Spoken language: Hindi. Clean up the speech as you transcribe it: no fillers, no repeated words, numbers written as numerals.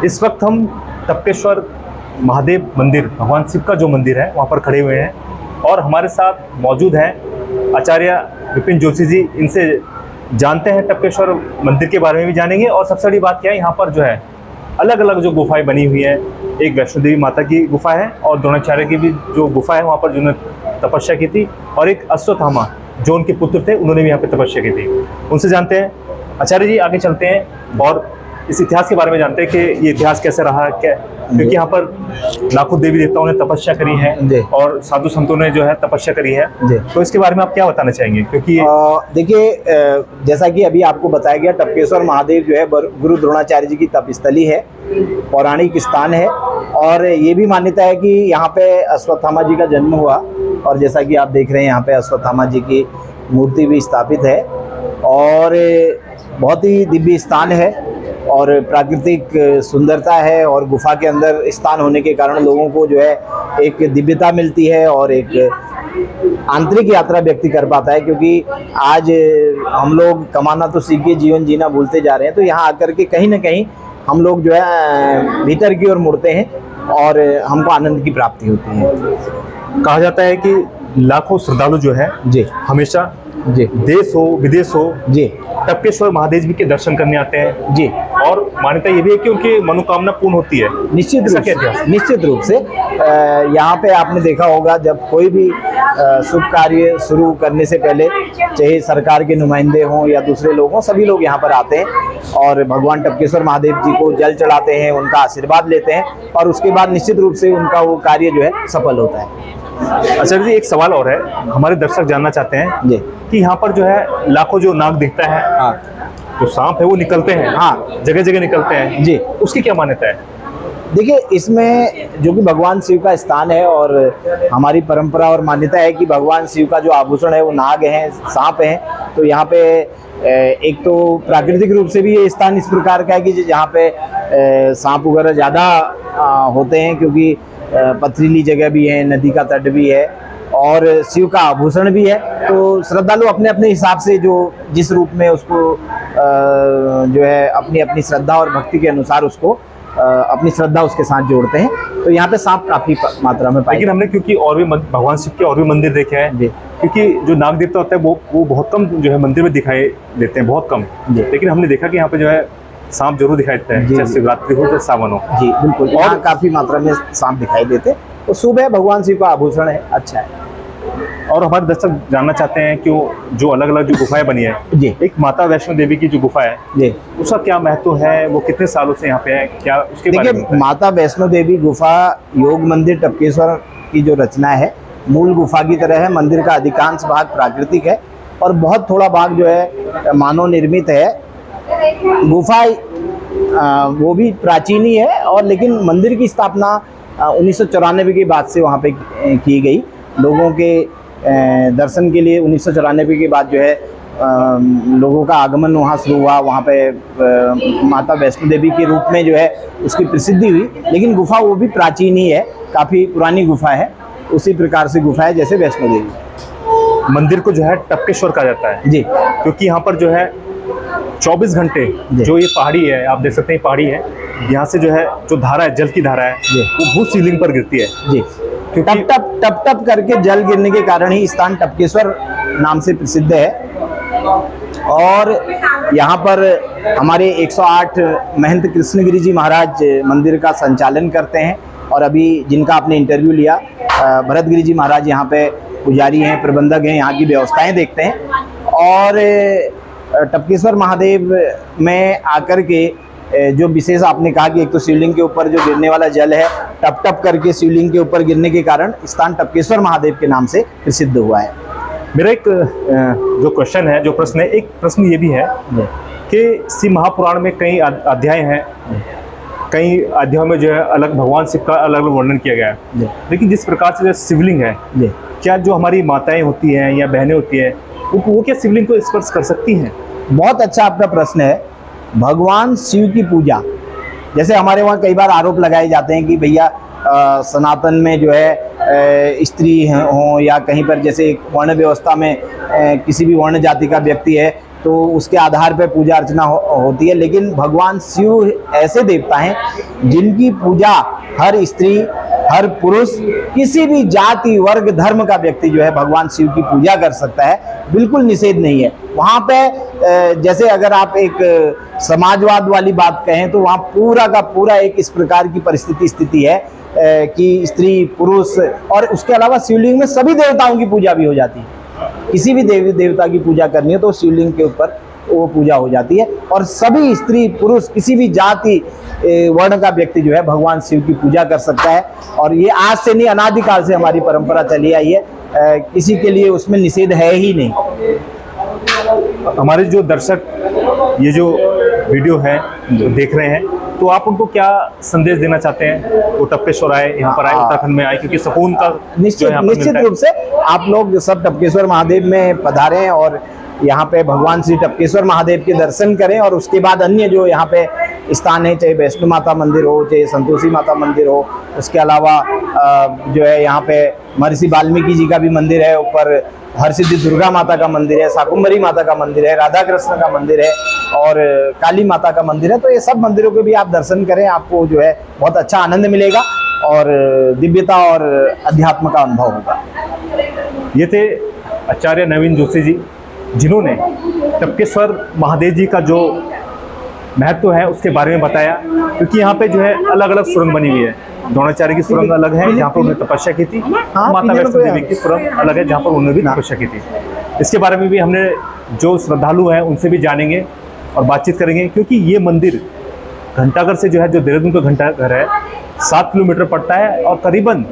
इस वक्त हम टपकेश्वर महादेव मंदिर, भगवान शिव का जो मंदिर है वहाँ पर खड़े हुए हैं और हमारे साथ मौजूद हैं आचार्य विपिन जोशी जी। इनसे जानते हैं टपकेश्वर मंदिर के बारे में भी जानेंगे। और सबसे बड़ी बात क्या है, यहाँ पर जो है अलग अलग जो गुफाएं बनी हुई हैं, एक वैष्णो देवी माता की गुफा है और द्रोणाचार्य की भी जो गुफा है वहाँ पर जिन्होंने तपस्या की थी, और एक अश्वत्थामा जो उनके पुत्र थे उन्होंने भी यहाँ पे तपस्या की थी। उनसे जानते हैं। आचार्य जी आगे चलते हैं और इस इतिहास के बारे में जानते हैं कि ये इतिहास कैसे रहा, क्या, क्योंकि यहाँ पर लाखों देवी देवताओं ने तपस्या करी है और साधु संतों ने जो है तपस्या करी है, तो इसके बारे में आप क्या बताना चाहेंगे? क्योंकि देखिए, जैसा कि अभी आपको बताया गया, टपकेश्वर महादेव जो है गुरु द्रोणाचार्य जी की तपस्थली है, पौराणिक स्थान है। और ये भी मान्यता है कि यहाँ पे अश्वत्थामा जी का जन्म हुआ, और जैसा कि आप देख रहे हैं यहाँ पे अश्वत्थामा जी की मूर्ति भी स्थापित है और बहुत ही दिव्य स्थान है और प्राकृतिक सुंदरता है। और गुफा के अंदर स्थान होने के कारण लोगों को जो है एक दिव्यता मिलती है और एक आंतरिक यात्रा व्यक्ति कर पाता है, क्योंकि आज हम लोग कमाना तो सीख के जीवन जीना भूलते जा रहे हैं। तो यहाँ आकर के कहीं ना कहीं हम लोग जो है भीतर की ओर मुड़ते हैं और हमको आनंद की प्राप्ति होती है। कहा जाता है कि लाखों श्रद्धालु जो है जी हमेशा जी देश हो विदेश हो जी टपकेश्वर महादेव जी के दर्शन करने आते हैं जी। और मान्यता ये भी है कि उनकी मनोकामना पूर्ण होती है। निश्चित रूप से यहाँ पे आपने देखा होगा, जब कोई भी शुभ कार्य शुरू करने से पहले, चाहे सरकार के नुमाइंदे हों या दूसरे लोग हों, सभी लोग यहाँ पर आते हैं और भगवान टपकेश्वर महादेव जी को जल चढ़ाते हैं, उनका आशीर्वाद लेते हैं और उसके बाद निश्चित रूप से उनका वो कार्य जो है सफल होता है। अच्छा जी, एक सवाल और है, हमारे दर्शक जानना चाहते हैं जी कि यहाँ पर जो है लाखों जो नाग दिखता है, हाँ, जो सांप है वो निकलते हैं, हाँ, जगह जगह निकलते हैं जी, उसकी क्या मान्यता है? देखिए, इसमें जो कि भगवान शिव का स्थान है और हमारी परंपरा और मान्यता है कि भगवान शिव का जो आभूषण है वो नाग हैं, सांप हैं। तो यहाँ पे एक तो प्राकृतिक रूप से भी ये स्थान इस प्रकार का है कि जहाँ पे सांप वगैरह ज़्यादा होते हैं, क्योंकि पथरीली जगह भी है, नदी का तट भी है और शिव का आभूषण भी है। तो श्रद्धालु अपने अपने हिसाब से जो जिस रूप में उसको जो है अपनी अपनी श्रद्धा और भक्ति के अनुसार उसको अपनी श्रद्धा उसके साथ जोड़ते हैं। तो यहाँ पे सांप काफी मात्रा में पाए। लेकिन हमने क्योंकि और भी भगवान शिव के और भी मंदिर देखे हैं, क्योंकि जो नाग देवता होता है वो बहुत कम जो है मंदिर में दिखाई देते हैं, बहुत कम। लेकिन हमने देखा कि यहाँ पे जो है सांप जरूर दिखाई देता है, चाहे शिवरात्रि हो चाहे सावन हो। जी बिल्कुल, और काफी मात्रा में सांप दिखाई देते हैं। तो शुभ है, भगवान शिव का आभूषण है, अच्छा है। और हमारे दर्शक जानना चाहते हैं कि जो अलग अलग जो गुफाएं बनी है जी, एक माता वैष्णो देवी की जो गुफा है जी, उसका क्या महत्व है, वो कितने सालों से यहाँ पे है, क्या उसके बारे में? देखिए, माता वैष्णो देवी गुफा योग मंदिर टपकेश्वर की जो रचना है, मूल गुफा की तरह है। मंदिर का अधिकांश भाग प्राकृतिक है और बहुत थोड़ा भाग जो है मानव निर्मित है। गुफा वो भी प्राचीन ही है और लेकिन मंदिर की स्थापना 1994 के बाद से वहाँ पे की गई। लोगों के दर्शन के लिए 1994 के बाद जो है लोगों का आगमन वहाँ शुरू हुआ। वहाँ पे माता वैष्णो देवी के रूप में जो है उसकी प्रसिद्धि हुई। लेकिन गुफा वो भी प्राचीन ही है, काफ़ी पुरानी गुफा है, उसी प्रकार से गुफा है जैसे वैष्णो देवी। मंदिर को जो है टपकेश्वर कहा जाता है जी, क्योंकि यहाँ पर जो है 24 घंटे जो ये पहाड़ी है, आप देख सकते हैं पहाड़ी है, यहाँ से जो है जो धारा है, जल की धारा है, वो भू शिवलिंग पर गिरती है जी। टप टप टप टप करके जल गिरने के कारण ही स्थान टपकेश्वर नाम से प्रसिद्ध है। और यहाँ पर हमारे 108 महंत कृष्णगिरी जी महाराज मंदिर का संचालन करते हैं। और अभी जिनका आपने इंटरव्यू लिया, भरतगिरी जी महाराज यहाँ पे पुजारी हैं, प्रबंधक हैं, यहाँ की व्यवस्थाएं देखते हैं। और टपकेश्वर महादेव में आकर के जो विशेष आपने कहा कि एक तो शिवलिंग के ऊपर जो गिरने वाला जल है, टप टप करके शिवलिंग के ऊपर गिरने के कारण स्थान टपकेश्वर महादेव के नाम से प्रसिद्ध हुआ है। मेरा एक जो क्वेश्चन है, जो प्रश्न है, एक प्रश्न ये भी है कि शिव महापुराण में कई अध्याय हैं, कई अध्यायों में जो है अलग भगवान शिव का अलग अलग वर्णन किया गया है। लेकिन जिस प्रकार से जो शिवलिंग है, क्या जो हमारी माताएं होती हैं या बहनें होती हैं वो क्या शिवलिंग को स्पर्श कर सकती हैं? बहुत अच्छा आपका प्रश्न है। भगवान शिव की पूजा, जैसे हमारे वहाँ कई बार आरोप लगाए जाते हैं कि भैया सनातन में जो है स्त्री हों या कहीं पर जैसे वर्ण व्यवस्था में किसी भी वर्ण जाति का व्यक्ति है तो उसके आधार पर पूजा अर्चना होती है। लेकिन भगवान शिव ऐसे देवता हैं जिनकी पूजा हर स्त्री, हर पुरुष, किसी भी जाति वर्ग धर्म का व्यक्ति जो है भगवान शिव की पूजा कर सकता है, बिल्कुल निषेध नहीं है। वहाँ पे जैसे अगर आप एक समाजवाद वाली बात कहें तो वहाँ पूरा का पूरा एक इस प्रकार की स्थिति है कि स्त्री पुरुष, और उसके अलावा शिवलिंग में सभी देवताओं की पूजा भी हो जाती है। किसी भी देवी देवता की पूजा करनी है तो शिवलिंग के ऊपर वो पूजा हो जाती है, और सभी स्त्री पुरुष किसी भी जाति वर्ण का व्यक्ति जो है भगवान शिव की पूजा कर सकता है। और ये आज से नहीं, अनादिकाल से हमारी परंपरा चली आई है, किसी के लिए उसमें निषेध है ही नहीं। हमारे जो दर्शक ये जो वीडियो है जो देख रहे हैं, तो आप उनको क्या संदेश देना चाहते हैं? वो टपकेश्वर आए, यहाँ पर आए, उत्तराखंड में आए, क्योंकि सुकून का निश्चित रूप से आप लोग सब टपकेश्वर महादेव में पधारें और यहाँ पे भगवान श्री टपकेश्वर महादेव के दर्शन करें। और उसके बाद अन्य जो यहाँ पे स्थान है, चाहे वैष्णो माता मंदिर हो, चाहे संतोषी माता मंदिर हो, उसके अलावा जो है यहाँ पे महर्षि वाल्मीकि जी का भी मंदिर है, ऊपर हरसिद्धि दुर्गा माता का मंदिर है, शाकुंभरी माता का मंदिर है, राधा कृष्ण का मंदिर है और काली माता का मंदिर है। तो ये सब मंदिरों के भी आप दर्शन करें, आपको जो है बहुत अच्छा आनंद मिलेगा और दिव्यता और अध्यात्म का अनुभव होगा। ये थे आचार्य नवीन जोशी जी, जिन्होंने टपकेश्वर महादेव जी का जो महत्व है उसके बारे में बताया। क्योंकि यहाँ पे जो है अलग अलग सुरंग बनी हुई है। द्रोणाचार्य की सुरंग अलग है जहाँ पर उन्होंने तपस्या की थी, माता वैष्णो देवी की सुरंग अलग है जहाँ पर उन्होंने भी तपस्या की थी। इसके बारे में भी हमने जो श्रद्धालु हैं उनसे भी जानेंगे और बातचीत करेंगे। क्योंकि ये मंदिर घंटाघर से जो है, जो देहरादून का घंटाघर है, 7 किलोमीटर पड़ता है और करीबन